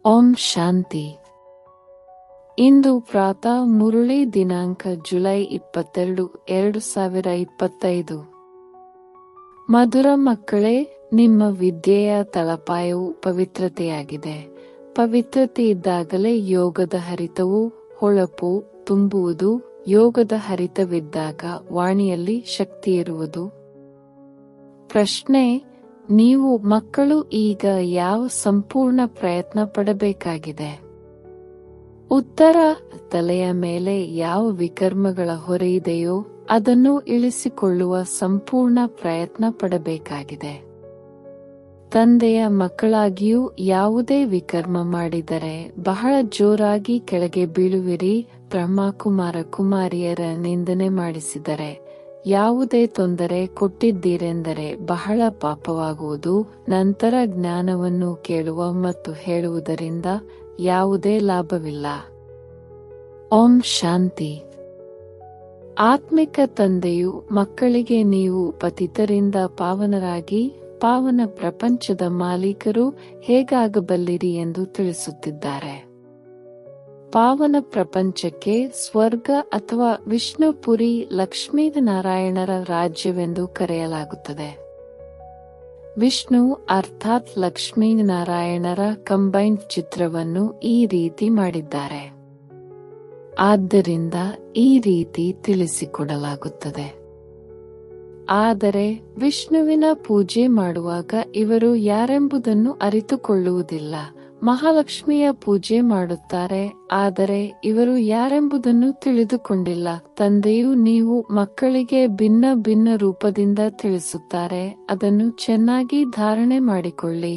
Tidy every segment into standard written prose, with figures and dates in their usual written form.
ಓಂ ಶಾಂತಿ. ಇಂದು ಪ್ರಾತಃ ಮುರಳಿ ದಿನಾಂಕ ಜುಲೈ 22, 2025. ಮಧುರ ಮಕ್ಕಳೇ, ನಿಮ್ಮ ವಿದ್ಯೆಯ ತಳಪಾಯವು ಪವಿತ್ರತೆಯಾಗಿದೆ. ಪವಿತ್ರತೆ ಇದ್ದಾಗಲೇ ಯೋಗದ ಹರಿತವು ಹೊಳಪು ತುಂಬುವುದು. ಯೋಗದ ಹರಿತವಿದ್ದಾಗ ವಾಣಿಯಲ್ಲಿ ಶಕ್ತಿಯಿರುವುದು. ಪ್ರಶ್ನೆ: ನೀವು ಮಕ್ಕಳು ಈಗ ಯಾವ ಸಂಪೂರ್ಣ ಪ್ರಯತ್ನ ಪಡಬೇಕಾಗಿದೆ? ಉತ್ತರ: ತಲೆಯ ಮೇಲೆ ಯಾವ ವಿಕರ್ಮಗಳ ಹೊರೆಯಿದೆಯೋ ಅದನ್ನು ಇಳಿಸಿಕೊಳ್ಳುವ ಸಂಪೂರ್ಣ ಪ್ರಯತ್ನ ಪಡಬೇಕಾಗಿದೆ. ತಂದೆಯ ಮಕ್ಕಳಾಗಿಯೂ ಯಾವುದೇ ವಿಕರ್ಮ ಮಾಡಿದರೆ ಬಹಳ ಜೋರಾಗಿ ಕೆಳಗೆ ಬೀಳುವಿರಿ. ಬ್ರಹ್ಮಕುಮಾರ ಕುಮಾರಿಯರ ನಿಂದನೆ ಮಾಡಿಸಿದರೆ, ಯಾವುದೇ ತೊಂದರೆ ಕೊಟ್ಟಿದ್ದೀರೆಂದರೆ ಬಹಳ ಪಾಪವಾಗುವುದು. ನಂತರ ಜ್ಞಾನವನ್ನು ಕೇಳುವ ಮತ್ತು ಹೇಳುವುದರಿಂದ ಯಾವುದೇ ಲಾಭವಿಲ್ಲ. ಓಂ ಶಾಂತಿ. ಆತ್ಮಿಕ ತಂದೆಯು ಮಕ್ಕಳಿಗೆ ನೀವು ಪತಿತರಿಂದ ಪಾವನರಾಗಿ ಪಾವನ ಪ್ರಪಂಚದ ಮಾಲೀಕರು ಹೇಗಾಗಬಲ್ಲಿರಿ ಎಂದು ತಿಳಿಸುತ್ತಿದ್ದಾರೆ. ಪಾವನ ಪ್ರಪಂಚಕ್ಕೆ ಸ್ವರ್ಗ ಅಥವಾ ವಿಷ್ಣುಪುರಿ, ಲಕ್ಷ್ಮೀನಾರಾಯಣರ ರಾಜ್ಯವೆಂದು ಕರೆಯಲಾಗುತ್ತದೆ. ವಿಷ್ಣು ಅರ್ಥಾತ್ ಲಕ್ಷ್ಮೀನಾರಾಯಣರ ಕಂಬೈನ್ಡ್ ಚಿತ್ರವನ್ನು ಈ ರೀತಿ ಮಾಡಿದ್ದಾರೆ. ಆದ್ದರಿಂದ ಈ ರೀತಿ ತಿಳಿಸಿಕೊಡಲಾಗುತ್ತದೆ. ಆದರೆ ವಿಷ್ಣುವಿನ ಪೂಜೆ ಮಾಡುವಾಗ ಇವರು ಯಾರೆಂಬುದನ್ನು ಅರಿತುಕೊಳ್ಳುವುದಿಲ್ಲ. ಮಹಾಲಕ್ಷ್ಮಿಯ ಪೂಜೆ ಮಾಡುತ್ತಾರೆ, ಆದರೆ ಇವರು ಯಾರೆಂಬುದನ್ನು ತಿಳಿದುಕೊಂಡಿಲ್ಲ. ತಂದೆಯು ನೀವು ಮಕ್ಕಳಿಗೆ ಭಿನ್ನ ಭಿನ್ನ ರೂಪದಿಂದ ತಿಳಿಸುತ್ತಾರೆ, ಅದನ್ನು ಚೆನ್ನಾಗಿ ಧಾರಣೆ ಮಾಡಿಕೊಳ್ಳಿ.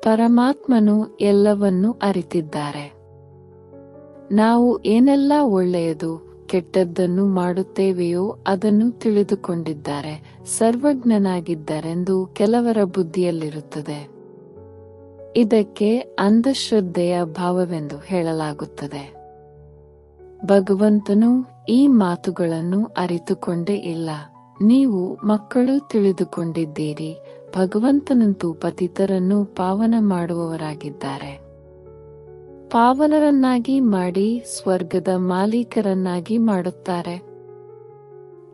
ಪರಮಾತ್ಮನು ಎಲ್ಲವನ್ನೂ ಅರಿತಿದ್ದಾರೆ. ನಾವು ಏನೆಲ್ಲ ಒಳ್ಳೆಯದು ಕೆಟ್ಟದ್ದನ್ನು ಮಾಡುತ್ತೇವೆಯೋ ಅದನ್ನು ತಿಳಿದುಕೊಂಡಿದ್ದಾರೆ. ಸರ್ವಜ್ಞನಾಗಿದ್ದಾರೆಂದು ಕೆಲವರ ಬುದ್ಧಿಯಲ್ಲಿರುತ್ತದೆ. ಇದಕ್ಕೆ ಅಂಧಶ್ರದ್ಧೆಯ ಭಾವವೆಂದು ಹೇಳಲಾಗುತ್ತದೆ. ಭಗವಂತನು ಈ ಮಾತುಗಳನ್ನು ಅರಿತುಕೊಂಡೇ ಇಲ್ಲ. ನೀವು ಮಕ್ಕಳು ತಿಳಿದುಕೊಂಡಿದ್ದೀರಿ, ಭಗವಂತನಂತೂ ಪತಿತರನ್ನು ಪಾವನ ಮಾಡುವವರಾಗಿದ್ದಾರೆ. ಪಾವನರನ್ನಾಗಿ ಮಾಡಿ ಸ್ವರ್ಗದ ಮಾಲೀಕರನ್ನಾಗಿ ಮಾಡುತ್ತಾರೆ.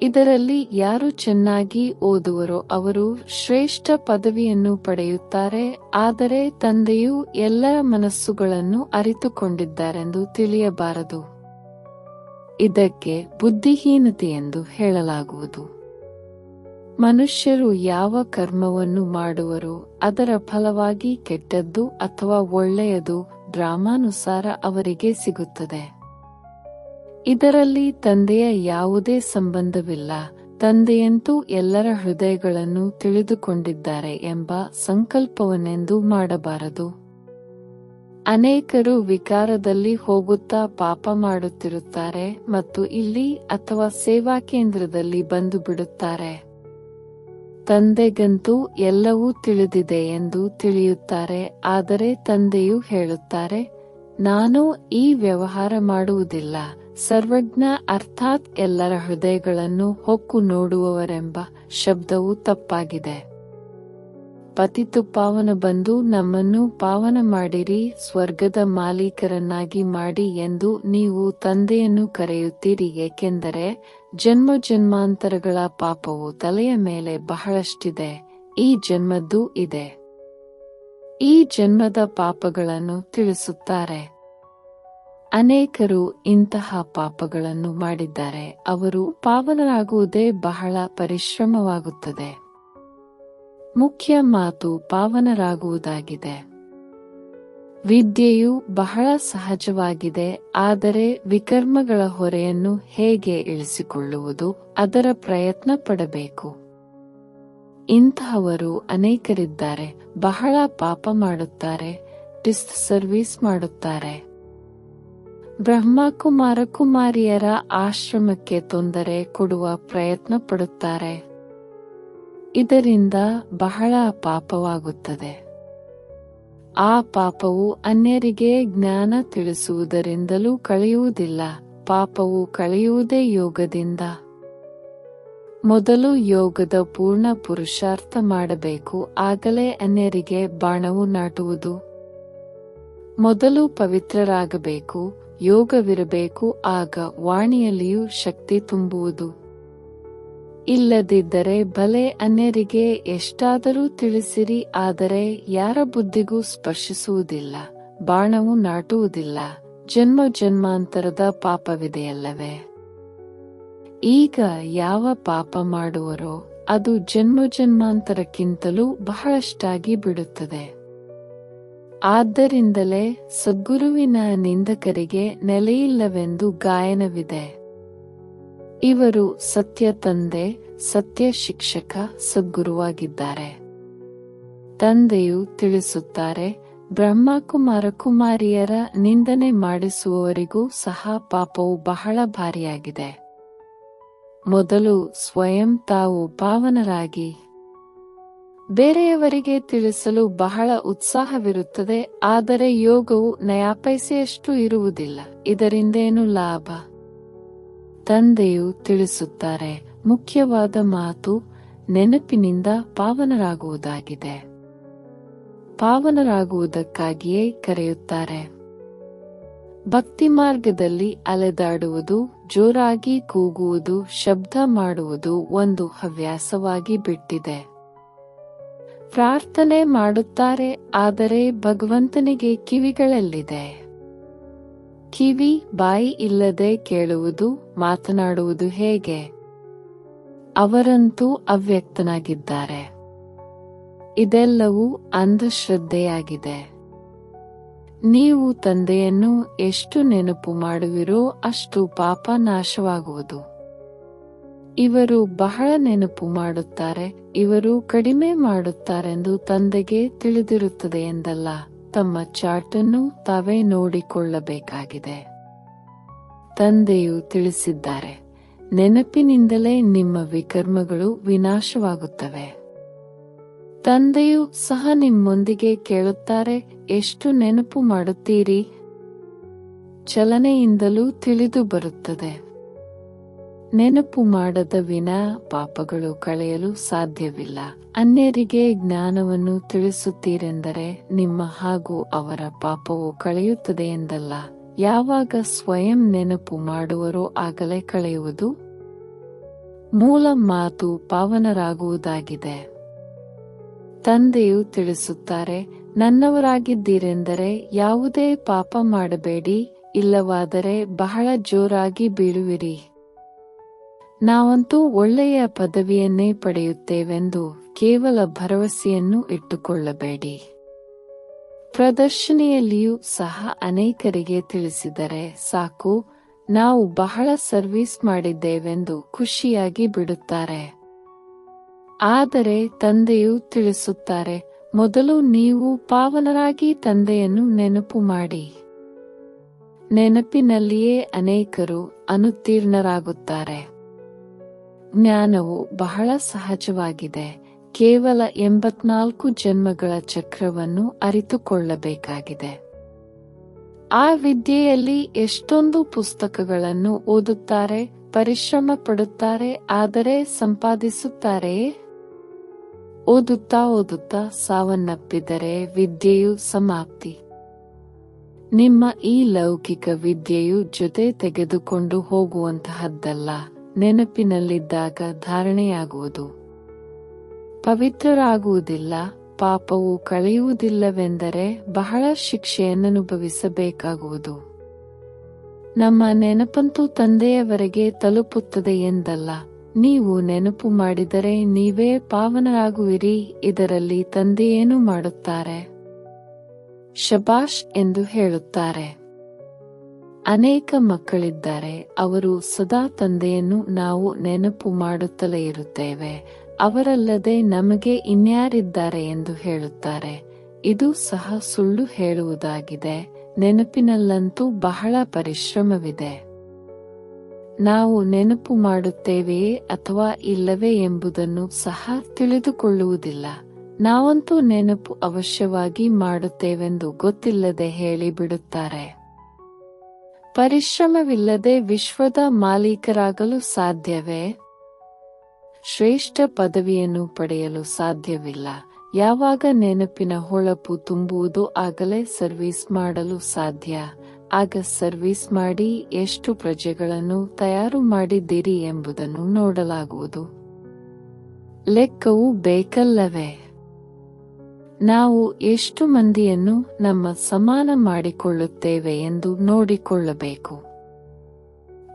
ಇದರಲ್ಲಿ ಯಾರು ಚೆನ್ನಾಗಿ ಓದುವರೋ ಅವರು ಶ್ರೇಷ್ಠ ಪದವಿಯನ್ನು ಪಡೆಯುತ್ತಾರೆ. ಆದರೆ ತಂದೆಯು ಎಲ್ಲರ ಮನಸ್ಸುಗಳನ್ನು ಅರಿತುಕೊಂಡಿದ್ದಾರೆಂದು ತಿಳಿಯಬಾರದು. ಇದಕ್ಕೆ ಬುದ್ಧಿಹೀನತೆ ಎಂದು ಹೇಳಲಾಗುವುದು. ಮನುಷ್ಯರು ಯಾವ ಕರ್ಮವನ್ನು ಮಾಡುವರೋ ಅದರ ಫಲವಾಗಿ ಕೆಟ್ಟದ್ದು ಅಥವಾ ಒಳ್ಳೆಯದು ಡ್ರಾಮಾನುಸಾರ ಅವರಿಗೆ ಸಿಗುತ್ತದೆ. ಇದರಲ್ಲಿ ತಂದೆಯ ಯಾವುದೇ ಸಂಬಂಧವಿಲ್ಲ. ತಂದೆಯಂತೂ ಎಲ್ಲರ ಹೃದಯಗಳನ್ನು ತಿಳಿದುಕೊಂಡಿದ್ದಾರೆ ಎಂಬ ಸಂಕಲ್ಪವನ್ನೆಂದೂ ಮಾಡಬಾರದು. ಅನೇಕರು ವಿಕಾರದಲ್ಲಿ ಹೋಗುತ್ತಾ ಪಾಪ ಮಾಡುತ್ತಿರುತ್ತಾರೆ ಮತ್ತು ಇಲ್ಲಿ ಅಥವಾ ಸೇವಾ ಕೇಂದ್ರದಲ್ಲಿ ಬಂದು ಬಿಡುತ್ತಾರೆ. ತಂದೆಗಂತೂ ಎಲ್ಲವೂ ತಿಳಿದಿದೆ ಎಂದು ತಿಳಿಯುತ್ತಾರೆ. ಆದರೆ ತಂದೆಯು ಹೇಳುತ್ತಾರೆ, ನಾನು ಈ ವ್ಯವಹಾರ ಮಾಡುವುದಿಲ್ಲ. ಸರ್ವಜ್ಞ ಅರ್ಥಾತ್ ಎಲ್ಲರ ಹೃದಯಗಳನ್ನು ಹೊಕ್ಕು ನೋಡುವವರೆಂಬ ಶಬ್ದವು ತಪ್ಪಾಗಿದೆ. ಪತಿತು ಪಾವನ ಬಂದು ನಮ್ಮನ್ನು ಪಾವನ ಮಾಡಿರಿ, ಸ್ವರ್ಗದ ಮಾಲೀಕರನ್ನಾಗಿ ಮಾಡಿ ಎಂದು ನೀವು ತಂದೆಯನ್ನು ಕರೆಯುತ್ತೀರಿ. ಏಕೆಂದರೆ ಜನ್ಮ ಜನ್ಮಾಂತರಗಳ ಪಾಪವು ತಲೆಯ ಮೇಲೆ ಬಹಳಷ್ಟಿದೆ. ಈ ಜನ್ಮದ್ದೂ ಇದೆ. ಈ ಜನ್ಮದ ಪಾಪಗಳನ್ನು ತಿಳಿಸುತ್ತಾರೆ. ಅನೇಕರು ಇಂತಹ ಪಾಪಗಳನ್ನು ಮಾಡಿದ್ದಾರೆ. ಅವರು ಪಾವನರಾಗುವುದೇ ಬಹಳ ಪರಿಶ್ರಮವಾಗುತ್ತದೆ. ಮುಖ್ಯ ಮಾತು ಪಾವನರಾಗುವುದಾಗಿದೆ. ವಿದ್ಯೆಯು ಬಹಳ ಸಹಜವಾಗಿದೆ. ಆದರೆ ವಿಕರ್ಮಗಳ ಹೊರೆಯನ್ನು ಹೇಗೆ ಇಳಿಸಿಕೊಳ್ಳುವುದು, ಅದರ ಪ್ರಯತ್ನ ಪಡಬೇಕು. ಇಂತಹವರು ಅನೇಕರಿದ್ದಾರೆ. ಬಹಳ ಪಾಪ ಮಾಡುತ್ತಾರೆ, ಡಿಸ್ ಸರ್ವಿಸ್ ಮಾಡುತ್ತಾರೆ. ಬ್ರಹ್ಮಕುಮಾರ ಕುಮಾರಿಯರ ಆಶ್ರಮಕ್ಕೆ ತೊಂದರೆ ಕೊಡುವ ಪ್ರಯತ್ನ ಪಡುತ್ತಾರೆ. ಇದರಿಂದ ಬಹಳ ಪಾಪವಾಗುತ್ತದೆ. ಆ ಪಾಪವು ಅನ್ಯರಿಗೆ ಜ್ಞಾನ ತಿಳಿಸುವುದರಿಂದಲೂ ಕಳೆಯುವುದಿಲ್ಲ. ಪಾಪವು ಕಳೆಯುವುದೇ ಯೋಗದಿಂದ. ಮೊದಲು ಯೋಗದ ಪೂರ್ಣ ಪುರುಷಾರ್ಥ ಮಾಡಬೇಕು. ಆಗಲೇ ಅನ್ಯರಿಗೆ ಬಾಣವು ನಾಟುವುದು. ಮೊದಲು ಪವಿತ್ರರಾಗಬೇಕು, ಯೋಗವಿರಬೇಕು, ಆಗ ವಾಣಿಯಲ್ಲಿಯೂ ಶಕ್ತಿ ತುಂಬುವುದು. ಇಲ್ಲದಿದ್ದರೆ ಭಲೆ ಅನ್ಯರಿಗೆ ಎಷ್ಟಾದರೂ ತಿಳಿಸಿರಿ, ಆದರೆ ಯಾರ ಬುದ್ಧಿಗೂ ಸ್ಪರ್ಶಿಸುವುದಿಲ್ಲ, ಬಾಣವು ನಾಟುವುದಿಲ್ಲ, ಜನ್ಮ ಜನ್ಮಾಂತರದ ಪಾಪವಿದೆಯಲ್ಲವೇ. ಈಗ ಯಾವ ಪಾಪ ಮಾಡುವರೋ ಅದು ಜನ್ಮ ಜನ್ಮಾಂತರಕ್ಕಿಂತಲೂ ಬಹಳಷ್ಟಾಗಿ ಬಿಡುತ್ತದೆ. ಆದ್ದರಿಂದಲೇ ಸದ್ಗುರುವಿನ ನಿಂದಕರಿಗೆ ನೆಲೆಯಿಲ್ಲವೆಂದು ಗಾಯನವಿದೆ. ಇವರು ಸತ್ಯ ತಂದೆ, ಸತ್ಯ ಶಿಕ್ಷಕ, ಸದ್ಗುರುವಾಗಿದ್ದಾರೆ. ತಂದೆಯು ತಿಳಿಸುತ್ತಾರೆ, ಬ್ರಹ್ಮಕುಮಾರ ಕುಮಾರಿಯರ ನಿಂದನೆ ಮಾಡಿಸುವವರಿಗೂ ಸಹ ಪಾಪವು ಬಹಳ ಭಾರಿಯಾಗಿದೆ. ಮೊದಲು ಸ್ವಯಂ ತಾವು ಪಾವನರಾಗಿ. ಬೇರೆಯವರಿಗೆ ತಿಳಿಸಲು ಬಹಳ ಉತ್ಸಾಹವಿರುತ್ತದೆ, ಆದರೆ ಯೋಗವು ನಯಾಪೈಸೆಯಷ್ಟು ಇರುವುದಿಲ್ಲ. ಇದರಿಂದೇನು ಲಾಭ? ತಂದೆಯು ತಿಳಿಸುತ್ತಾರೆ, ಮುಖ್ಯವಾದ ಮಾತು ನೆನಪಿನಿಂದ ಪಾವನರಾಗುವುದಾಗಿದೆ. ಪಾವನರಾಗುವುದಕ್ಕಾಗಿಯೇ ಕರೆಯುತ್ತಾರೆ. ಭಕ್ತಿ ಮಾರ್ಗದಲ್ಲಿ ಅಲೆದಾಡುವುದು, ಜೋರಾಗಿ ಕೂಗುವುದು, ಶಬ್ದ ಮಾಡುವುದು ಒಂದು ಹವ್ಯಾಸವಾಗಿ ಬಿಟ್ಟಿದೆ. ಪ್ರಾರ್ಥನೆ ಮಾಡುತ್ತಾರೆ, ಆದರೆ ಭಗವಂತನಿಗೆ ಕಿವಿಗಳೆಲ್ಲಿದೆ? ಕಿವಿ, ಬಾಯಿ ಇಲ್ಲದೆ ಕೇಳುವುದು, ಮಾತನಾಡುವುದು ಹೇಗೆ? ಅವರಂತೂ ಅವ್ಯಕ್ತನಾಗಿದ್ದಾರೆ. ಇದೆಲ್ಲವೂ ಅಂಧಶ್ರದ್ಧೆಯಾಗಿದೆ. ನೀವು ತಂದೆಯನ್ನು ಎಷ್ಟು ನೆನಪು ಮಾಡುವಿರೋ ಅಷ್ಟು ಪಾಪ ನಾಶವಾಗುವುದು. ಇವರು ಬಹಳ ನೆನಪು ಮಾಡುತ್ತಾರೆ, ಇವರು ಕಡಿಮೆ ಮಾಡುತ್ತಾರೆಂದು ತಂದೆಗೆ ತಿಳಿದಿರುತ್ತದೆ ಎಂದಲ್ಲ, ತಮ್ಮ ಚಾಟನ್ನು ತಾವೇ ನೋಡಿಕೊಳ್ಳಬೇಕಾಗಿದೆ. ತಂದೆಯು ತಿಳಿಸಿದ್ದಾರೆ, ನೆನಪಿನಿಂದಲೇ ನಿಮ್ಮ ವಿಕರ್ಮಗಳು ವಿನಾಶವಾಗುತ್ತವೆ. ತಂದೆಯು ಸಹ ನಿಮ್ಮೊಂದಿಗೆ ಕೇಳುತ್ತಾರೆ, ಎಷ್ಟು ನೆನಪು ಮಾಡುತ್ತೀರಿ? ಚಲನೆಯಿಂದಲೂ ತಿಳಿದು ಬರುತ್ತದೆ. ನೆನಪು ಮಾಡದ ವಿನಾ ಪಾಪಗಳು ಕಳೆಯಲು ಸಾಧ್ಯವಿಲ್ಲ. ಅನ್ಯರಿಗೆ ಜ್ಞಾನವನ್ನು ತಿಳಿಸುತ್ತೀರೆಂದರೆ ನಿಮ್ಮ ಹಾಗೂ ಅವರ ಪಾಪವು ಕಳೆಯುತ್ತದೆ ಎಂದಲ್ಲ. ಯಾವಾಗ ಸ್ವಯಂ ನೆನಪು ಮಾಡುವರೋ ಆಗಲೇ ಕಳೆಯುವುದು. ಮೂಲ ಮಾತು ಪಾವನರಾಗುವುದಾಗಿದೆ. ತಂದೆಯು ತಿಳಿಸುತ್ತಾರೆ, ನನ್ನವರಾಗಿದ್ದೀರೆಂದರೆ ಯಾವುದೇ ಪಾಪ ಮಾಡಬೇಡಿ, ಇಲ್ಲವಾದರೆ ಬಹಳ ಜೋರಾಗಿ ಬೀಳುವಿರಿ. ನಾವಂತೂ ಒಳ್ಳೆಯ ಪದವಿಯನ್ನೇ ಪಡೆಯುತ್ತೇವೆಂದು ಕೇವಲ ಭರವಸೆಯನ್ನು ಇಟ್ಟುಕೊಳ್ಳಬೇಡಿ. ಪ್ರದರ್ಶನಿಯಲ್ಲಿಯೂ ಸಹ ಅನೇಕರಿಗೆ ತಿಳಿಸಿದರೆ ಸಾಕು, ನಾವು ಬಹಳ ಸರ್ವಿಸ್ ಮಾಡಿದ್ದೇವೆಂದು ಖುಷಿಯಾಗಿ ಬಿಡುತ್ತಾರೆ. ಆದರೆ ತಂದೆಯು ತಿಳಿಸುತ್ತಾರೆ, ಮೊದಲು ನೀವು ಪಾವನರಾಗಿ ತಂದೆಯನ್ನು ನೆನಪು ಮಾಡಿ. ನೆನಪಿನಲ್ಲಿಯೇ ಅನೇಕರು ಅನುತ್ತೀರ್ಣರಾಗುತ್ತಾರೆ. ಜ್ಞಾನವು ಬಹಳ ಸಹಜವಾಗಿದೆ. ಕೇವಲ 84 ಜನ್ಮಗಳ ಚಕ್ರವನ್ನು ಅರಿತುಕೊಳ್ಳಬೇಕಾಗಿದೆ. ಆ ವಿದ್ಯೆಯಲ್ಲಿ ಎಷ್ಟೊಂದು ಪುಸ್ತಕಗಳನ್ನು ಓದುತ್ತಾರೆ, ಪರಿಶ್ರಮ ಪಡುತ್ತಾರೆ, ಆದರೆ ಸಂಪಾದಿಸುತ್ತಾರೆಯೇ? ಓದುತ್ತಾ ಓದುತ್ತಾ ಸಾವನ್ನಪ್ಪಿದರೆ ವಿದ್ಯೆಯು ಸಮಾಪ್ತಿ. ನಿಮ್ಮ ಈ ಲೌಕಿಕ ವಿದ್ಯೆಯು ಜೊತೆ ತೆಗೆದುಕೊಂಡು ಹೋಗುವಂತಹದ್ದಲ್ಲ. ನೆನಪಿನಲ್ಲಿದ್ದಾಗ ಧಾರಣೆಯಾಗುವುದು. ಪವಿತ್ರರಾಗುವುದಿಲ್ಲ, ಪಾಪವು ಕಳೆಯುವುದಿಲ್ಲವೆಂದರೆ ಬಹಳ ಶಿಕ್ಷೆಯನ್ನನುಭವಿಸಬೇಕಾಗುವುದು. ನಮ್ಮ ನೆನಪಂತೂ ತಂದೆಯವರೆಗೆ ತಲುಪುತ್ತದೆ ಎಂದಲ್ಲ. ನೀವು ನೆನಪು ಮಾಡಿದರೆ ನೀವೇ ಪಾವನರಾಗುವಿರಿ. ಇದರಲ್ಲಿ ತಂದೆಯೇನು ಮಾಡುತ್ತಾರೆ? ಶಬಾಷ್ ಎಂದು ಹೇಳುತ್ತಾರೆ. ಅನೇಕ ಮಕ್ಕಳಿದ್ದಾರೆ, ಅವರು ಸದಾ ತಂದೆಯನ್ನು ನಾವು ನೆನಪು ಮಾಡುತ್ತಲೇ ಇರುತ್ತೇವೆ, ಅವರಲ್ಲದೆ ನಮಗೆ ಇನ್ಯಾರಿದ್ದಾರೆ ಎಂದು ಹೇಳುತ್ತಾರೆ. ಇದು ಸಹ ಸುಳ್ಳು ಹೇಳುವುದಾಗಿದೆ. ನೆನಪಿನಲ್ಲಂತೂ ಬಹಳ ಪರಿಶ್ರಮವಿದೆ. ನಾವು ನೆನಪು ಮಾಡುತ್ತೇವೆಯೇ ಅಥವಾ ಇಲ್ಲವೇ ಎಂಬುದನ್ನು ಸಹ ತಿಳಿದುಕೊಳ್ಳುವುದಿಲ್ಲ. ನಾವಂತೂ ನೆನಪು ಅವಶ್ಯವಾಗಿ ಮಾಡುತ್ತೇವೆಂದು ಗೊತ್ತಿಲ್ಲದೆ ಹೇಳಿಬಿಡುತ್ತಾರೆ. ಪರಿಶ್ರಮವಿಲ್ಲದೆ ವಿಶ್ವದ ಮಾಲೀಕರಾಗಲು ಸಾಧ್ಯವೇ? ಶ್ರೇಷ್ಠ ಪದವಿಯನ್ನು ಪಡೆಯಲು ಸಾಧ್ಯವಿಲ್ಲ. ಯಾವಾಗ ನೆನಪಿನ ಹೊಳಪು ತುಂಬುವುದು ಆಗಲೇ ಸರ್ವಿಸ್ ಮಾಡಲು ಸಾಧ್ಯ. ಆಗ ಸರ್ವಿಸ್ ಮಾಡಿ ಎಷ್ಟು ಪ್ರಜೆಗಳನ್ನು ತಯಾರು ಮಾಡಿದ್ದೀರಿ ಎಂಬುದನ್ನು ನೋಡಲಾಗುವುದು. ಲೆಕ್ಕವು ಬೇಕಲ್ಲವೇ? ನಾವು ಎಷ್ಟು ಮಂದಿಯನ್ನು ನಮ್ಮ ಸಮಾನ ಮಾಡಿಕೊಳ್ಳುತ್ತೇವೆ ಎಂದು ನೋಡಿಕೊಳ್ಳಬೇಕು.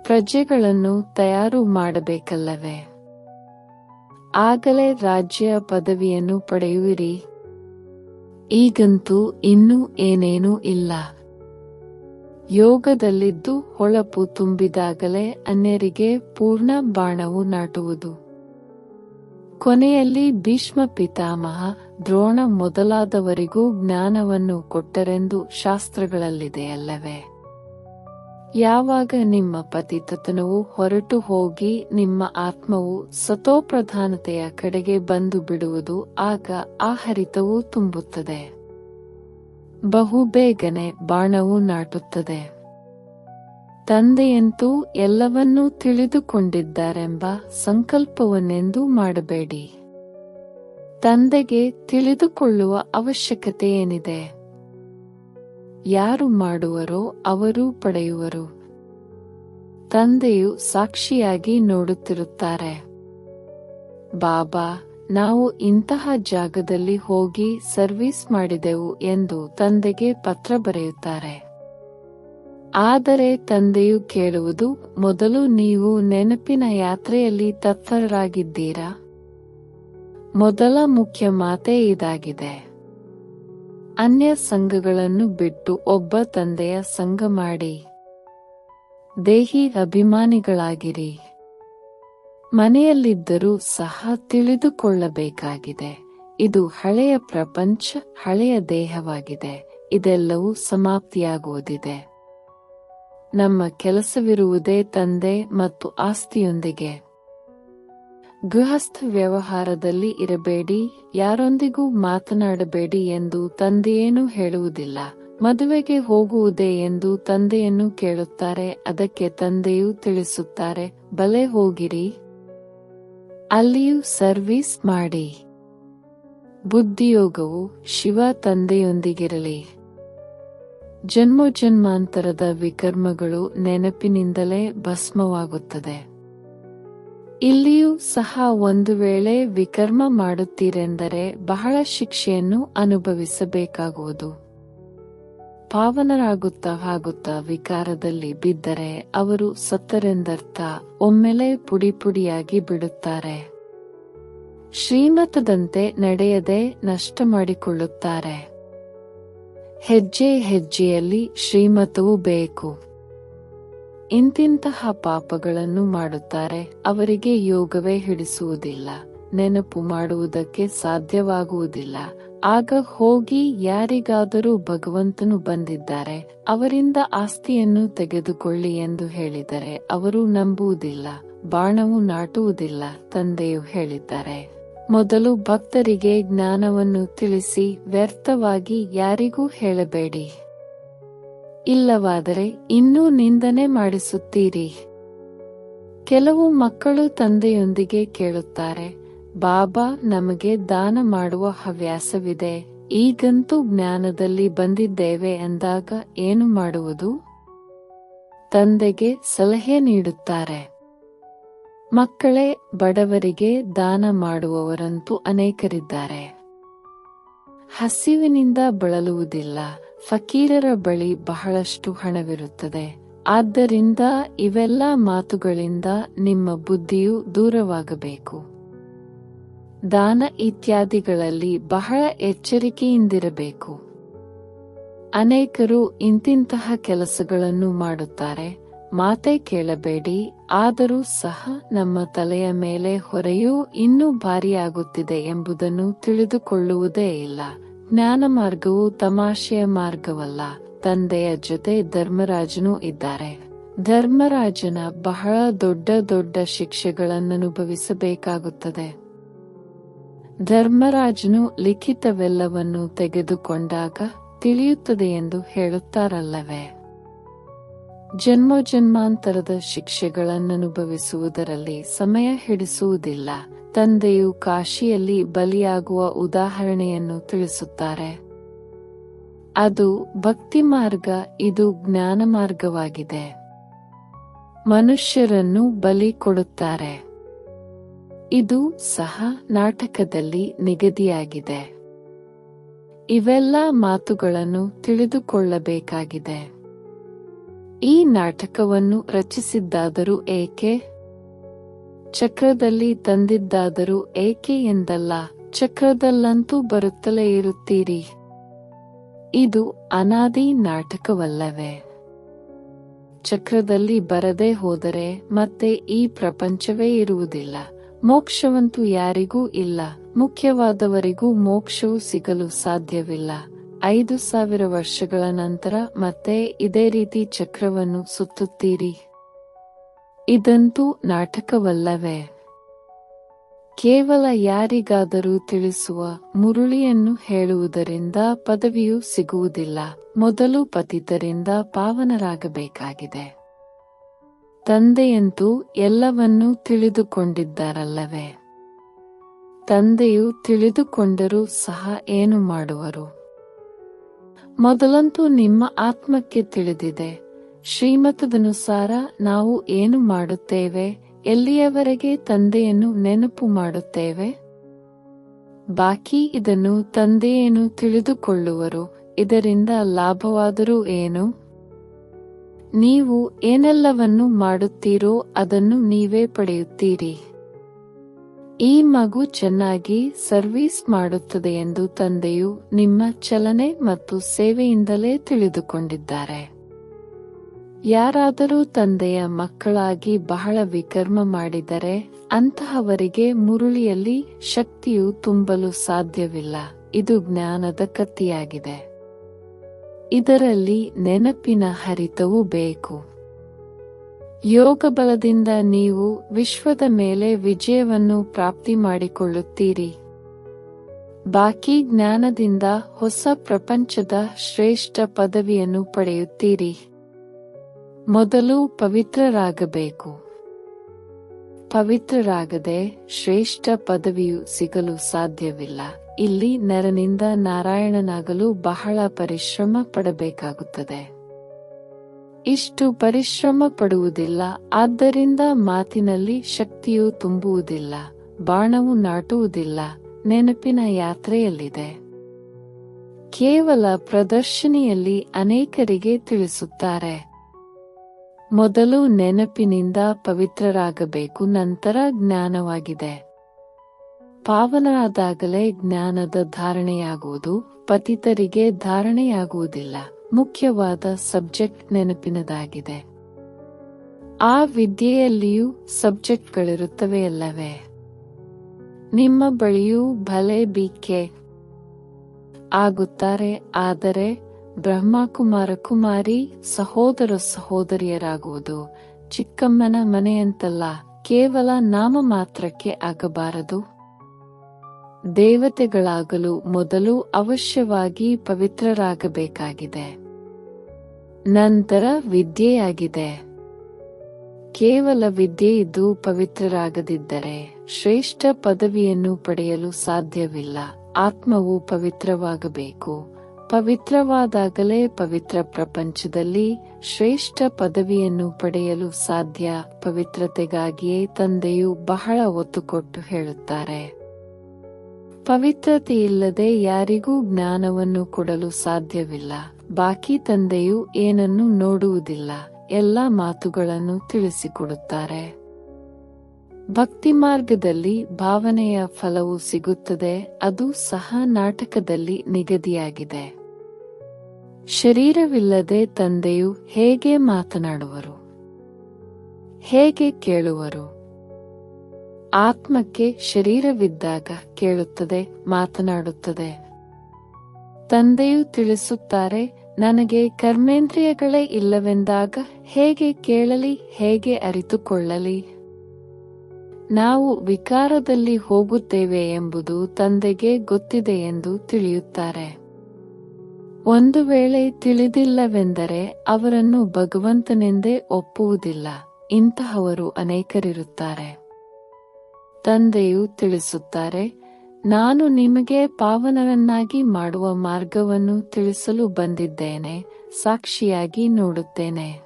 ಪ್ರಜೆಗಳನ್ನು ತಯಾರು ಮಾಡಬೇಕಲ್ಲವೇ? ಆಗಲೇ ರಾಜ್ಯ ಪದವಿಯನ್ನು ಪಡೆಯುವಿರಿ. ಈಗಂತೂ ಇನ್ನೂ ಏನೇನೂ ಇಲ್ಲ. ಯೋಗದಲ್ಲಿದ್ದು ಹೊಳಪು ತುಂಬಿದಾಗಲೇ ಅನ್ಯರಿಗೆ ಪೂರ್ಣ ಬಾಣವು ನಾಟುವುದು. ಕೊನೆಯಲ್ಲಿ ಭೀಷ್ಮ ಪಿತಾಮಹ, ದ್ರೋಣ ಮೊದಲಾದವರಿಗೂ ಜ್ಞಾನವನ್ನು ಕೊಟ್ಟರೆಂದು ಶಾಸ್ತ್ರಗಳಲ್ಲಿದೆಯಲ್ಲವೇ? ಯಾವಾಗ ನಿಮ್ಮ ಪತಿತತನವು ಹೊರಟು ಹೋಗಿ ನಿಮ್ಮ ಆತ್ಮವು ಸತೋಪ್ರಧಾನತೆಯ ಕಡೆಗೆ ಬಂದು ಬಿಡುವುದು, ಆಗ ಆ ಹರಿತವು ತುಂಬುತ್ತದೆ. ಬಹುಬೇಗನೆ ಬಾಣವು ನಾಟುತ್ತದೆ. ತಂದೆಯಂತೂ ಎಲ್ಲವನ್ನೂ ತಿಳಿದುಕೊಂಡಿದ್ದಾರೆಂಬ ಸಂಕಲ್ಪವನ್ನೆಂದೂ ಮಾಡಬೇಡಿ. ತಂದೆಗೆ ತಿಳಿದುಕೊಳ್ಳುವ ಅವಶ್ಯಕತೆಯೇನಿದೆ? ಯಾರು ಮಾಡುವರೋ ಅವರು ಪಡೆಯುವರು. ತಂದೆಯು ಸಾಕ್ಷಿಯಾಗಿ ನೋಡುತ್ತಿರುತ್ತಾರೆ. ಬಾಬಾ, ನಾವು ಇಂತಹ ಜಾಗದಲ್ಲಿ ಹೋಗಿ ಸರ್ವಿಸ್ ಮಾಡಿದೆವು ಎಂದು ತಂದೆಗೆ ಪತ್ರ ಬರೆಯುತ್ತಾರೆ. ಆದರೆ ತಂದೆಯು ಕೇಳುವುದು, ಮೊದಲು ನೀವು ನೆನಪಿನ ಯಾತ್ರೆಯಲ್ಲಿ ತತ್ಪರರಾಗಿದ್ದೀರಾ? ಮೊದಲ ಮುಖ್ಯ ಮಾತೇ ಇದಾಗಿದೆ. ಅನ್ಯ ಸಂಘಗಳನ್ನು ಬಿಟ್ಟು ಒಬ್ಬ ತಂದೆಯ ಸಂಘ ಮಾಡಿ ದೇಹಿ ಅಭಿಮಾನಿಗಳಾಗಿರಿ. ಮನೆಯಲ್ಲಿದ್ದರೂ ಸಹ ತಿಳಿದುಕೊಳ್ಳಬೇಕಾಗಿದೆ, ಇದು ಹಳೆಯ ಪ್ರಪಂಚ, ಹಳೆಯ ದೇಹವಾಗಿದೆ. ಇದೆಲ್ಲವೂ ಸಮಾಪ್ತಿಯಾಗುವುದಿದೆ. ನಮ್ಮ ಕೆಲಸವಿರುವುದೇ ತಂದೆ ಮತ್ತು ಆಸ್ತಿಯೊಂದಿಗೆ. ಗೃಹಸ್ಥ ವ್ಯವಹಾರದಲ್ಲಿ ಇರಬೇಡಿ, ಯಾರೊಂದಿಗೂ ಮಾತನಾಡಬೇಡಿ ಎಂದು ತಂದೆಯೇನೂ ಹೇಳುವುದಿಲ್ಲ. ಮದುವೆಗೆ ಹೋಗುವುದೇ ಎಂದು ತಂದೆಯನ್ನು ಕೇಳುತ್ತಾರೆ. ಅದಕ್ಕೆ ತಂದೆಯು ತಿಳಿಸುತ್ತಾರೆ, ಬಲೆ ಹೋಗಿರಿ, ಅಲ್ಲಿಯೂ ಸರ್ವಿಸ್ ಮಾಡಿ. ಬುದ್ಧಿಯೋಗವು ಶಿವ ತಂದೆಯೊಂದಿಗಿರಲಿ. ಜನ್ಮೋಜನ್ಮಾಂತರದ ವಿಕರ್ಮಗಳು ನೆನಪಿನಿಂದಲೇ ಭಸ್ಮವಾಗುತ್ತದೆ. ಇಲ್ಲಿಯೂ ಸಹ ಒಂದು ವೇಳೆ ವಿಕರ್ಮ ಮಾಡುತ್ತೀರೆಂದರೆ ಬಹಳ ಶಿಕ್ಷೆಯನ್ನು ಅನುಭವಿಸಬೇಕಾಗುವುದು. ಪಾವನರಾಗುತ್ತಾ ವಿಕಾರದಲ್ಲಿ ಬಿದ್ದರೆ ಅವರು ಸತ್ತರೆಂದರ್ಥ. ಒಮ್ಮೆಲೆ ಪುಡಿಪುಡಿಯಾಗಿ ಬಿಡುತ್ತಾರೆ. ಶ್ರೀಮತದಂತೆ ನಡೆಯದೆ ನಷ್ಟ ಮಾಡಿಕೊಳ್ಳುತ್ತಾರೆ. ಹೆಜ್ಜೆ ಹೆಜ್ಜೆಯಲ್ಲಿ ಶ್ರೀಮತವೂ ಬೇಕು. ಇಂತಿಂತಹ ಪಾಪಗಳನ್ನು ಮಾಡುತ್ತಾರೆ. ಅವರಿಗೆ ಯೋಗವೇ ಹಿಡಿಸುವುದಿಲ್ಲ, ನೆನಪು ಮಾಡುವುದಕ್ಕೆ ಸಾಧ್ಯವಾಗುವುದಿಲ್ಲ. ಆಗ ಹೋಗಿ ಯಾರಿಗಾದರೂ ಭಗವಂತನು ಬಂದಿದ್ದಾರೆ, ಅವರಿಂದ ಆಸ್ತಿಯನ್ನು ತೆಗೆದುಕೊಳ್ಳಿ ಎಂದು ಹೇಳಿದರೆ ಅವರು ನಂಬುವುದಿಲ್ಲ, ಬಾಣವು ನಾಟುವುದಿಲ್ಲ. ತಂದೆಯು ಹೇಳಿದ್ದಾರೆ, ಮೊದಲು ಭಕ್ತರಿಗೆ ಜ್ಞಾನವನ್ನು ತಿಳಿಸಿ, ವ್ಯರ್ಥವಾಗಿ ಯಾರಿಗೂ ಹೇಳಬೇಡಿ. ಇಲ್ಲವಾದರೆ ಇನ್ನೂ ನಿಂದನೆ ಮಾಡಿಸುತ್ತೀರಿ. ಕೆಲವು ಮಕ್ಕಳು ತಂದೆಯೊಂದಿಗೆ ಕೇಳುತ್ತಾರೆ, ಬಾಬಾ, ನಮಗೆ ದಾನ ಮಾಡುವ ಹವ್ಯಾಸವಿದೆ, ಈಗಂತೂ ಜ್ಞಾನದಲ್ಲಿ ಬಂದಿದ್ದೇವೆ ಎಂದಾಗ ಏನು ಮಾಡುವುದು? ತಂದೆಗೆ ಸಲಹೆ ನೀಡುತ್ತಾರೆ. ಮಕ್ಕಳೇ, ಬಡವರಿಗೆ ದಾನ ಮಾಡುವವರಂತೂ ಅನೇಕರಿದ್ದಾರೆ. ಹಸಿವಿನಿಂದ ಬಳಲುವುದಿಲ್ಲ. ಫಕೀರರ ಬಳಿ ಬಹಳಷ್ಟು ಹಣವಿರುತ್ತದೆ. ಆದ್ದರಿಂದ ಇವೆಲ್ಲ ಮಾತುಗಳಿಂದ ನಿಮ್ಮ ಬುದ್ಧಿಯು ದೂರವಾಗಬೇಕು. ದಾನ ಇತ್ಯಾದಿಗಳಲ್ಲಿ ಬಹಳ ಎಚ್ಚರಿಕೆಯಿಂದಿರಬೇಕು. ಅನೇಕರು ಇಂತಿಂತಹ ಕೆಲಸಗಳನ್ನು ಮಾಡುತ್ತಾರೆ. ಮಾತೇ ಕೇಳಬೇಡಿ. ಆದರೂ ಸಹ ನಮ್ಮ ತಲೆಯ ಮೇಲೆ ಹೊರೆಯೂ ಇನ್ನೂ ಭಾರಿಯಾಗುತ್ತಿದೆ ಎಂಬುದನ್ನು ತಿಳಿದುಕೊಳ್ಳುವುದೇ ಇಲ್ಲ. ಜ್ಞಾನ ಮಾರ್ಗವು ತಮಾಷೆಯ ಮಾರ್ಗವಲ್ಲ. ತಂದೆಯ ಜೊತೆ ಧರ್ಮರಾಜನೂ ಇದ್ದಾರೆ. ಧರ್ಮರಾಜನ ಬಹಳ ದೊಡ್ಡ ದೊಡ್ಡ ಶಿಕ್ಷೆಗಳನ್ನನುಭವಿಸಬೇಕಾಗುತ್ತದೆ. ಧರ್ಮರಾಜನು ಲಿಖಿತವೆಲ್ಲವನ್ನು ತೆಗೆದುಕೊಂಡಾಗ ತಿಳಿಯುತ್ತದೆ ಎಂದು ಹೇಳುತ್ತಾರಲ್ಲವೇ? ಜನ್ಮೋಜನ್ಮಾಂತರದ ಶಿಕ್ಷೆಗಳನ್ನನುಭವಿಸುವುದರಲ್ಲಿ ಸಮಯ ಹಿಡಿಸುವುದಿಲ್ಲ. ತಂದೆಯು ಕಾಶಿಯಲ್ಲಿ ಬಲಿಯಾಗುವ ಉದಾಹರಣೆಯನ್ನು ತಿಳಿಸುತ್ತಾರೆ. ಅದು ಭಕ್ತಿ ಮಾರ್ಗ, ಇದು ಜ್ಞಾನ ಮಾರ್ಗವಾಗಿದೆ. ಮನುಷ್ಯರನ್ನು ಬಲಿ ಕೊಡುತ್ತಾರೆ. ಇದು ಸಹ ನಾಟಕದಲ್ಲಿ ನಿಗದಿಯಾಗಿದೆ. ಇವೆಲ್ಲ ಮಾತುಗಳನ್ನು ತಿಳಿದುಕೊಳ್ಳಬೇಕಾಗಿದೆ. ಈ ನಾಟಕವನ್ನು ರಚಿಸಿದ್ದಾದರೂ ಏಕೆ? ಚಕ್ರದಲ್ಲಿ ತಂದಿದ್ದಾದರೂ ಏಕೆ ಎಂದಲ್ಲ, ಚಕ್ರದಲ್ಲಂತೂ ಬರುತ್ತಲೇ ಇರುತ್ತೀರಿ. ಇದು ಅನಾದಿ ನಾಟಕವಲ್ಲವೇ? ಚಕ್ರದಲ್ಲಿ ಬರದೇ ಹೋದರೆ ಮತ್ತೆ ಈ ಪ್ರಪಂಚವೇ ಇರುವುದಿಲ್ಲ. ಮೋಕ್ಷವಂತೂ ಯಾರಿಗೂ ಇಲ್ಲ. ಮುಖ್ಯವಾದವರಿಗೂ ಮೋಕ್ಷವು ಸಿಗಲು ಸಾಧ್ಯವಿಲ್ಲ. 5000 ವರ್ಷಗಳ ನಂತರ ಮತ್ತೆ ಇದೇ ರೀತಿ ಚಕ್ರವನ್ನು ಸುತ್ತುತ್ತೀರಿ. ಇದಂತೂ ನಾಟಕವಲ್ಲವೇ? ಕೇವಲ ಯಾರಿಗಾದರೂ ತಿಳಿಸುವ ಮುರುಳಿಯನ್ನು ಹೇಳುವುದರಿಂದ ಪದವಿಯೂ ಸಿಗುವುದಿಲ್ಲ. ಮೊದಲು ಪತಿತರಿಂದ ಪಾವನರಾಗಬೇಕಾಗಿದೆ. ತಂದೆಯಂತೂ ಎಲ್ಲವನ್ನೂ ತಿಳಿದುಕೊಂಡಿದ್ದಾರಲ್ಲವೇ? ತಂದೆಯು ತಿಳಿದುಕೊಂಡರೂ ಸಹ ಏನು ಮಾಡುವರು? ಮೊದಲಂತೂ ನಿಮ್ಮ ಆತ್ಮಕ್ಕೆ ತಿಳಿದಿದೆ. ಶ್ರೀಮತದನುಸಾರ ನಾವು ಏನು ಮಾಡುತ್ತೇವೆ, ಎಲ್ಲಿಯವರೆಗೆ ತಂದೆಯನ್ನು ನೆನಪು ಮಾಡುತ್ತೇವೆ. ಬಾಕಿ ಇದನ್ನು ತಂದೆಯೇನು ತಿಳಿದುಕೊಳ್ಳುವರು. ಇದರಿಂದ ಲಾಭವಾದರೂ ಏನು? ನೀವು ಏನೆಲ್ಲವನ್ನು ಮಾಡುತ್ತೀರೋ ಅದನ್ನು ನೀವೇ ಪಡೆಯುತ್ತೀರಿ. ಈ ಮಗು ಚೆನ್ನಾಗಿ ಸರ್ವೀಸ್ ಮಾಡುತ್ತದೆ ಎಂದು ತಂದೆಯು ನಿಮ್ಮ ಚಲನೆ ಮತ್ತು ಸೇವೆಯಿಂದಲೇ ತಿಳಿದುಕೊಂಡಿದ್ದಾರೆ. ಯಾರಾದರೂ ತಂದೆಯ ಮಕ್ಕಳಾಗಿ ಬಹಳ ವಿಕರ್ಮ ಮಾಡಿದರೆ ಅಂತಹವರಿಗೆ ಮುರುಳಿಯಲ್ಲಿ ಶಕ್ತಿಯು ತುಂಬಲು ಸಾಧ್ಯವಿಲ್ಲ. ಇದು ಜ್ಞಾನದ ಕತ್ತಿಯಾಗಿದೆ. ಇದರಲ್ಲಿ ನೆನಪಿನ ಹರಿತವೂ ಬೇಕು. ಯೋಗ ಬಲದಿಂದ ನೀವು ವಿಶ್ವದ ಮೇಲೆ ವಿಜಯವನ್ನು ಪ್ರಾಪ್ತಿ ಮಾಡಿಕೊಳ್ಳುತ್ತೀರಿ. ಬಾಕಿ ಜ್ಞಾನದಿಂದ ಹೊಸ ಪ್ರಪಂಚದ ಶ್ರೇಷ್ಠ ಪದವಿಯನ್ನು ಪಡೆಯುತ್ತೀರಿ. ಮೊದಲು ಪವಿತ್ರರಾಗಬೇಕು. ಪವಿತ್ರರಾಗದೆ ಶ್ರೇಷ್ಠ ಪದವಿಯು ಸಿಗಲು ಸಾಧ್ಯವಿಲ್ಲ. ಇಲ್ಲಿ ನರನಿಂದ ನಾರಾಯಣನಾಗಲು ಬಹಳ ಪರಿಶ್ರಮ ಪಡಬೇಕಾಗುತ್ತದೆ. ಇಷ್ಟು ಪರಿಶ್ರಮ ಪಡುವುದಿಲ್ಲ. ಆದ್ದರಿಂದ ಮಾತಿನಲ್ಲಿ ಶಕ್ತಿಯು ತುಂಬುವುದಿಲ್ಲ, ಬಾಣವು ನಾಟುವುದಿಲ್ಲ. ನೆನಪಿನ ಯಾತ್ರೆಯಲ್ಲಿದೆ. ಕೇವಲ ಪ್ರದರ್ಶನಿಯಲ್ಲಿ ಅನೇಕರಿಗೆ ತಿಳಿಸುತ್ತಾರೆ. ಮೊದಲು ನೆನಪಿನಿಂದ ಪವಿತ್ರರಾಗಬೇಕು, ನಂತರ ಜ್ಞಾನವಾಗಿದೆ. ಪಾವನರಾದಾಗಲೇ ಜ್ಞಾನದ ಧಾರಣೆಯಾಗುವುದು. ಪತಿತರಿಗೆ ಧಾರಣೆಯಾಗುವುದಿಲ್ಲ. ಮುಖ್ಯವಾದ ಸಬ್ಜೆಕ್ಟ್ ನೆನಪಿನದಾಗಿದೆ. ಆ ವಿದ್ಯೆಯಲ್ಲಿಯೂ ಸಬ್ಜೆಕ್ಟ್ಗಳಿರುತ್ತವೆಯಲ್ಲವೇ? ನಿಮ್ಮ ಬಳಿಯೂ ಭಲೆ ಬಿಕೆ ಆಗುತ್ತಾರೆ. ಆದರೆ ಬ್ರಹ್ಮಕುಮಾರ ಕುಮಾರಿ ಸಹೋದರ ಸಹೋದರಿಯರಾಗುವುದು ಚಿಕ್ಕಮ್ಮನ ಮನೆಯಂತಲ್ಲ. ಕೇವಲ ನಾಮ ಮಾತ್ರಕ್ಕೆ ಆಗಬಾರದು. ದೇವತೆಗಳಾಗಲು ಮೊದಲು ಅವಶ್ಯವಾಗಿ ಪವಿತ್ರರಾಗಬೇಕಾಗಿದೆ. ನಂತರ ವಿದ್ಯೆಯಾಗಿದೆ. ಕೇವಲ ವಿದ್ಯೆಯಿದ್ದು ಪವಿತ್ರರಾಗದಿದ್ದರೆ ಶ್ರೇಷ್ಠ ಪದವಿಯನ್ನು ಪಡೆಯಲು ಸಾಧ್ಯವಿಲ್ಲ. ಆತ್ಮವು ಪವಿತ್ರವಾಗಬೇಕು. ಪವಿತ್ರವಾದಾಗಲೇ ಪವಿತ್ರ ಪ್ರಪಂಚದಲ್ಲಿ ಶ್ರೇಷ್ಠ ಪದವಿಯನ್ನು ಪಡೆಯಲು ಸಾಧ್ಯ. ಪವಿತ್ರತೆಗಾಗಿಯೇ ತಂದೆಯು ಬಹಳ ಒತ್ತು ಕೊಟ್ಟು ಹೇಳುತ್ತಾರೆ. ಪವಿತ್ರತೆಯಿಲ್ಲದೆ ಯಾರಿಗೂ ಜ್ಞಾನವನ್ನು ಕೊಡಲು ಸಾಧ್ಯವಿಲ್ಲ. ಬಾಕಿ ತಂದೆಯು ಏನನ್ನೂ ನೋಡುವುದಿಲ್ಲ, ಎಲ್ಲ ಮಾತುಗಳನ್ನು ತಿಳಿಸಿಕೊಡುತ್ತಾರೆ. ಭಕ್ತಿ ಮಾರ್ಗದಲ್ಲಿ ಭಾವನೆಯ ಫಲವು ಸಿಗುತ್ತದೆ. ಅದು ಸಹ ನಾಟಕದಲ್ಲಿ ನಿಗದಿಯಾಗಿದೆ. ಶರೀರವಿಲ್ಲದೆ ತಂದೆಯು ಹೇಗೆ ಮಾತನಾಡುವರು? ಹೇಗೆ ಕೇಳುವರು? ಆತ್ಮಕ್ಕೆ ಶರೀರವಿದ್ದಾಗ ಕೇಳುತ್ತದೆ, ಮಾತನಾಡುತ್ತದೆ. ತಂದೆಯು ತಿಳಿಸುತ್ತಾರೆ, ನನಗೆ ಕರ್ಮೇಂದ್ರಿಯಗಳೇ ಇಲ್ಲವೆಂದಾಗ ಹೇಗೆ ಕೇಳಲಿ, ಹೇಗೆ ಅರಿತುಕೊಳ್ಳಲಿ? ನಾವು ವಿಕಾರದಲ್ಲಿ ಹೋಗುತ್ತೇವೆ ಎಂಬುದು ತಂದೆಗೆ ಗೊತ್ತಿದೆ ಎಂದು ತಿಳಿಯುತ್ತಾರೆ. ಒಂದು ವೇಳೆ ತಿಳಿದಿಲ್ಲವೆಂದರೆ ಅವರನ್ನು ಭಗವಂತನೆಂದೇ ಒಪ್ಪುವುದಿಲ್ಲ. ಇಂತಹವರು ಅನೇಕರಿರುತ್ತಾರೆ. ತಂದೆಯು ತಿಳಿಸುತ್ತಾರೆ, ನಾನು ನಿಮಗೆ ಪಾವನರನ್ನಾಗಿ ಮಾಡುವ ಮಾರ್ಗವನ್ನು ತಿಳಿಸಲು ಬಂದಿದ್ದೇನೆ, ಸಾಕ್ಷಿಯಾಗಿ ನೋಡುತ್ತೇನೆ.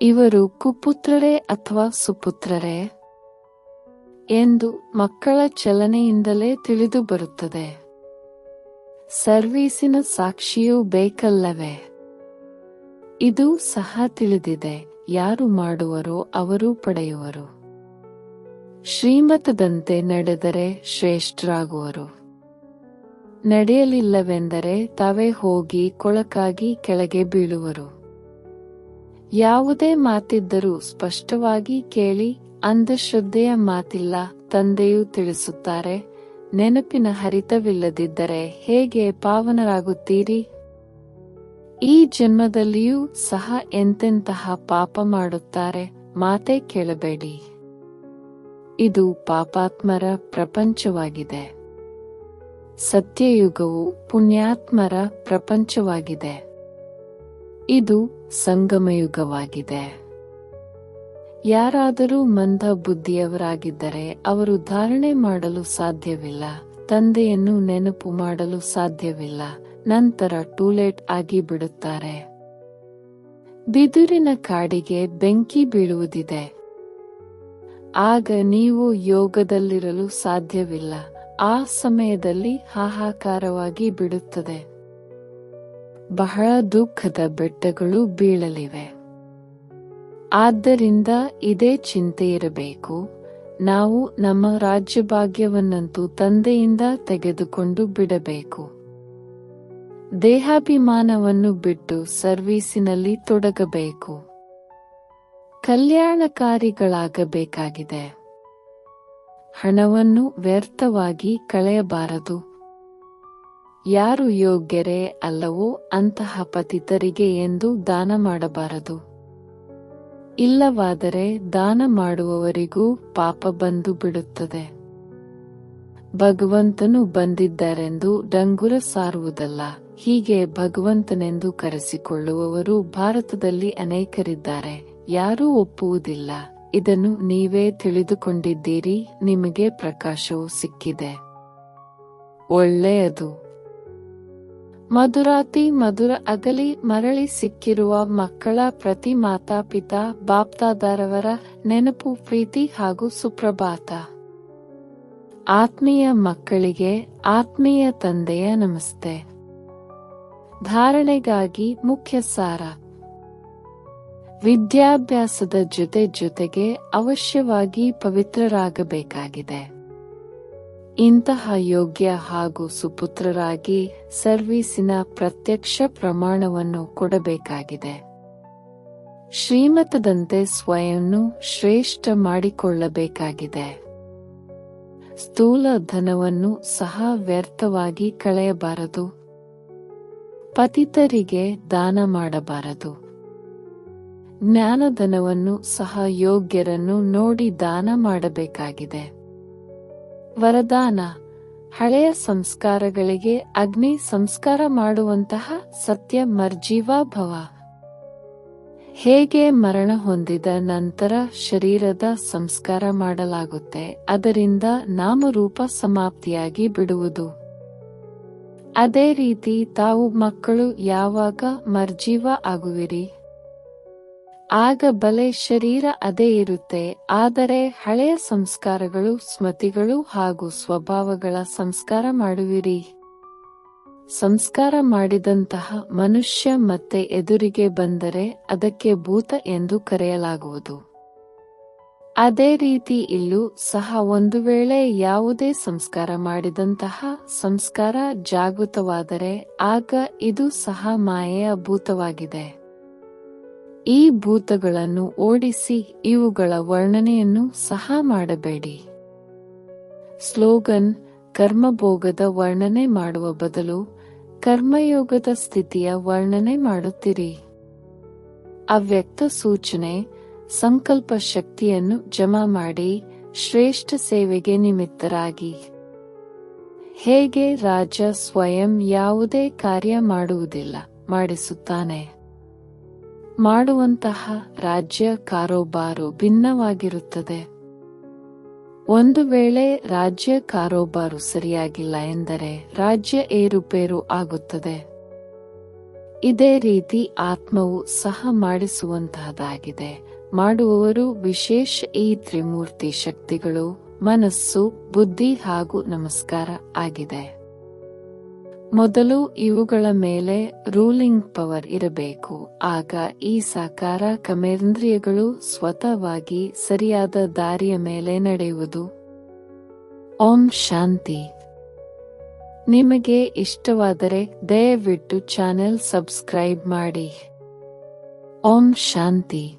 ಇವರು ಕುಪುತ್ರರೇ ಅಥವಾ ಸುಪುತ್ರರೇ ಎಂದು ಮಕ್ಕಳ ಚಲನೆಯಿಂದಲೇ ತಿಳಿದು ಬರುತ್ತದೆ. ಸರ್ವೀಸಿನ ಸಾಕ್ಷಿಯೂ ಬೇಕಲ್ಲವೇ? ಇದು ಸಹ ತಿಳಿದಿದೆ, ಯಾರು ಮಾಡುವರೋ ಅವರು ಪಡೆಯುವರು. ಶ್ರೀಮತದಂತೆ ನಡೆದರೆ ಶ್ರೇಷ್ಠರಾಗುವರು. ನಡೆಯಲಿಲ್ಲವೆಂದರೆ ತಾವೇ ಹೋಗಿ ಕೊಳಕಾಗಿ ಕೆಳಗೆ ಬೀಳುವರು. ಯಾವುದೇ ಮಾತಿದ್ದರೂ ಸ್ಪಷ್ಟವಾಗಿ ಕೇಳಿ, ಅಂಧಶ್ರದ್ಧೆಯ ಮಾತಿಲ್ಲ. ತಂದೆಯು ತಿಳಿಸುತ್ತಾರೆ, ನೆನಪಿನ ಹರಿತವಿಲ್ಲದಿದ್ದರೆ ಹೇಗೆ ಪಾವನರಾಗುತ್ತೀರಿ? ಈ ಜನ್ಮದಲ್ಲಿಯೂ ಸಹ ಎಂತೆಂತಹ ಪಾಪ ಮಾಡುತ್ತಾರೆ, ಮಾತೇ ಕೇಳಬೇಡಿ. ಇದು ಪಾಪಾತ್ಮರ ಪ್ರಪಂಚವಾಗಿದೆ. ಸತ್ಯಯುಗವು ಪುಣ್ಯಾತ್ಮರ ಪ್ರಪಂಚವಾಗಿದೆ. ಇದು ಸಂಗಮಯುಗವಾಗಿದೆ. ಯಾರಾದರೂ ಮಂದ ಬುದ್ಧಿಯವರಾಗಿದ್ದರೆ ಅವರು ಧಾರಣೆ ಮಾಡಲು ಸಾಧ್ಯವಿಲ್ಲ, ತಂದೆಯನ್ನು ನೆನಪು ಮಾಡಲು ಸಾಧ್ಯವಿಲ್ಲ, ನಂತರ ಟೂಲೇಟ್ ಆಗಿ ಬಿಡುತ್ತಾರೆ. ಬಿದುರಿನ ಕಾಡಿಗೆ ಬೆಂಕಿ ಬೀಳುವುದಿದೆ. ಆಗ ನೀವು ಯೋಗದಲ್ಲಿರಲು ಸಾಧ್ಯವಿಲ್ಲ. ಆ ಸಮಯದಲ್ಲಿ ಹಾಹಾಕಾರವಾಗಿ ಬಿಡುತ್ತದೆ. ಬಹಳ ದುಃಖದ ಬೆಟ್ಟಗಳು ಬೀಳಲಿವೆ. ಆದ್ದರಿಂದ ಇದೇ ಚಿಂತೆ ಇರಬೇಕು, ನಾವು ನಮ್ಮ ರಾಜ್ಯಭಾಗ್ಯವನ್ನಂತೂ ತಂದೆಯಿಂದ ತೆಗೆದುಕೊಂಡು ಬಿಡಬೇಕು. ದೇಹಾಭಿಮಾನವನ್ನು ಬಿಟ್ಟು ಸರ್ವೀಸಿನಲ್ಲಿ ತೊಡಗಬೇಕು. ಕಲ್ಯಾಣಕಾರಿಗಳಾಗಬೇಕಾಗಿದೆ. ಹಣವನ್ನು ವ್ಯರ್ಥವಾಗಿ ಕಳೆಯಬಾರದು. ಯಾರು ಯೋಗ್ಯರೇ ಅಲ್ಲವೋ ಅಂತಹ ಪತಿತರಿಗೆ ಎಂದು ದಾನ ಮಾಡಬಾರದು. ಇಲ್ಲವಾದರೆ ದಾನ ಮಾಡುವವರಿಗೂ ಪಾಪ ಬಂದು ಬಿಡುತ್ತದೆ. ಭಗವಂತನು ಬಂದಿದ್ದಾರೆಂದು ಡಂಗುರ ಸಾರುವುದಲ್ಲ. ಹೀಗೆ ಭಗವಂತನೆಂದು ಕರೆಸಿಕೊಳ್ಳುವವರು ಭಾರತದಲ್ಲಿ ಅನೇಕರಿದ್ದಾರೆ. ಯಾರೂ ಒಪ್ಪುವುದಿಲ್ಲ. ಇದನ್ನು ನೀವೇ ತಿಳಿದುಕೊಂಡಿದ್ದೀರಿ. ನಿಮಗೆ ಪ್ರಕಾಶವು ಸಿಕ್ಕಿದೆ. ಒಳ್ಳೆಯದು. ಮಧುರಾತಿ ಮಧುರ ಅಗಲಿ ಮರಳಿ ಸಿಕ್ಕಿರುವ ಮಕ್ಕಳ ಪ್ರತಿ ಮಾತಾಪಿತಾ ಬಾಪ್ದಾದರವರ ನೆನಪು, ಪ್ರೀತಿ ಹಾಗೂ ಸುಪ್ರಭಾತ. ಆತ್ಮೀಯ ಮಕ್ಕಳಿಗೆ ಆತ್ಮೀಯ ತಂದೆಯ ನಮಸ್ತೆ. ಧಾರಣೆಗಾಗಿ ಮುಖ್ಯ ಸಾರ. ವಿದ್ಯಾಭ್ಯಾಸದ ಜೊತೆಗೆ ಅವಶ್ಯವಾಗಿ ಪವಿತ್ರರಾಗಬೇಕಾಗಿದೆ. ಇಂತಹ ಯೋಗ್ಯ ಹಾಗೂ ಸುಪುತ್ರರಾಗಿ ಸರ್ವೀಸಿನ ಪ್ರತ್ಯಕ್ಷ ಪ್ರಮಾಣವನ್ನು ಕೊಡಬೇಕಾಗಿದೆ. ಶ್ರೀಮತದಂತೆ ಸ್ವಯಂನು ಶ್ರೇಷ್ಠ ಮಾಡಿಕೊಳ್ಳಬೇಕಾಗಿದೆ. ಸ್ಥೂಲ ಧನವನ್ನು ಸಹ ವ್ಯರ್ಥವಾಗಿ ಕಳೆಯಬಾರದು. ಪತಿತರಿಗೆ ದಾನ ಮಾಡಬಾರದು. ಜ್ಞಾನಧನವನ್ನು ಸಹ ಯೋಗ್ಯರನ್ನು ನೋಡಿ ದಾನ ಮಾಡಬೇಕಾಗಿದೆ. ವರದಾನ: ಹಳೆಯ ಸಂಸ್ಕಾರಗಳಿಗೆ ಅಗ್ನಿ ಸಂಸ್ಕಾರ ಮಾಡುವಂತಹ ಸತ್ಯ ಮರ್ಜೀವಾ ಭವ. ಹೇಗೆ ಮರಣ ಹೊಂದಿದ ನಂತರ ಶರೀರದ ಸಂಸ್ಕಾರ ಮಾಡಲಾಗುತ್ತೆ, ಅದರಿಂದ ನಾಮರೂಪ ಸಮಾಪ್ತಿಯಾಗಿ ಬಿಡುವುದು. ಅದೇ ರೀತಿ ತಾವು ಮಕ್ಕಳು ಯಾವಾಗ ಮರ್ಜೀವ ಆಗುವಿರಿ, ಆಗ ಬಲೆ ಶರೀರ ಅದೇ ಇರುತ್ತೆ. ಆದರೆ ಹಳೆಯ ಸಂಸ್ಕಾರಗಳು, ಸ್ಮೃತಿಗಳು ಹಾಗೂ ಸ್ವಭಾವಗಳ ಸಂಸ್ಕಾರ ಮಾಡುವಿರಿ. ಸಂಸ್ಕಾರ ಮಾಡಿದಂತಹ ಮನುಷ್ಯ ಮತ್ತೆ ಎದುರಿಗೆ ಬಂದರೆ ಅದಕ್ಕೆ ಭೂತ ಎಂದು ಕರೆಯಲಾಗುವುದು. ಅದೇ ರೀತಿ ಇಲ್ಲೂ ಸಹ ಒಂದು ವೇಳೆ ಯಾವುದೇ ಸಂಸ್ಕಾರ ಮಾಡಿದಂತಹ ಸಂಸ್ಕಾರ ಜಾಗೃತವಾದರೆ ಆಗ ಇದು ಸಹ ಮಾಯೆಯ ಭೂತವಾಗಿದೆ. ಈ ಭೂತಗಳನ್ನು ಓಡಿಸಿ ಇವುಗಳ ವರ್ಣನೆಯನ್ನು ಸಹ ಮಾಡಬೇಡಿ. ಸ್ಲೋಗನ್: ಕರ್ಮಭೋಗದ ವರ್ಣನೆ ಮಾಡುವ ಬದಲು ಕರ್ಮಯೋಗದ ಸ್ಥಿತಿಯ ವರ್ಣನೆ ಮಾಡುತ್ತಿರಿ. ಅವ್ಯಕ್ತ ಸೂಚನೆ: ಸಂಕಲ್ಪ ಶಕ್ತಿಯನ್ನು ಜಮಾ ಮಾಡಿ ಶ್ರೇಷ್ಠ ಸೇವೆಗೆ ನಿಮಿತ್ತರಾಗಿ. ಹೇಗೆ ರಾಜ ಸ್ವಯಂ ಯಾವುದೇ ಕಾರ್ಯ ಮಾಡುವುದಿಲ್ಲ, ಮಾಡಿಸುತ್ತಾನೆ. ಮಾಡುವಂತಹ ರಾಜ್ಯ ಕಾರೋಬಾರು ಭಿನ್ನವಾಗಿರುತ್ತದೆ. ಒಂದು ವೇಳೆ ರಾಜ್ಯ ಕಾರೋಬಾರು ಸರಿಯಾಗಿಲ್ಲ ಎಂದರೆ ರಾಜ್ಯ ಏರುಪೇರು ಆಗುತ್ತದೆ. ಇದೇ ರೀತಿ ಆತ್ಮವು ಸಹ ಮಾಡಿಸುವಂತಹದ್ದಾಗಿದೆ. ಮಾಡುವವರು ವಿಶೇಷ ಈ ತ್ರಿಮೂರ್ತಿ ಶಕ್ತಿಗಳು ಮನಸ್ಸು, ಬುದ್ಧಿ ಹಾಗೂ ನಮಸ್ಕಾರ ಆಗಿದೆ. ಮೊದಲು ಇವುಗಳ ಮೇಲೆ ರೂಲಿಂಗ್ ಪವರ್ ಇರಬೇಕು. ಆಗ ಈ ಸಾಕಾರ ಕರ್ಮೇಂದ್ರಿಯಗಳು ಸ್ವತಃವಾಗಿ ಸರಿಯಾದ ದಾರಿಯ ಮೇಲೆ ನಡೆಯುವುದು. ಓಂ ಶಾಂತಿ. ನಿಮಗೆ ಇಷ್ಟವಾದರೆ ದಯವಿಟ್ಟು ಚಾನೆಲ್ ಸಬ್ಸ್ಕ್ರೈಬ್ ಮಾಡಿ. ಓಂ ಶಾಂತಿ.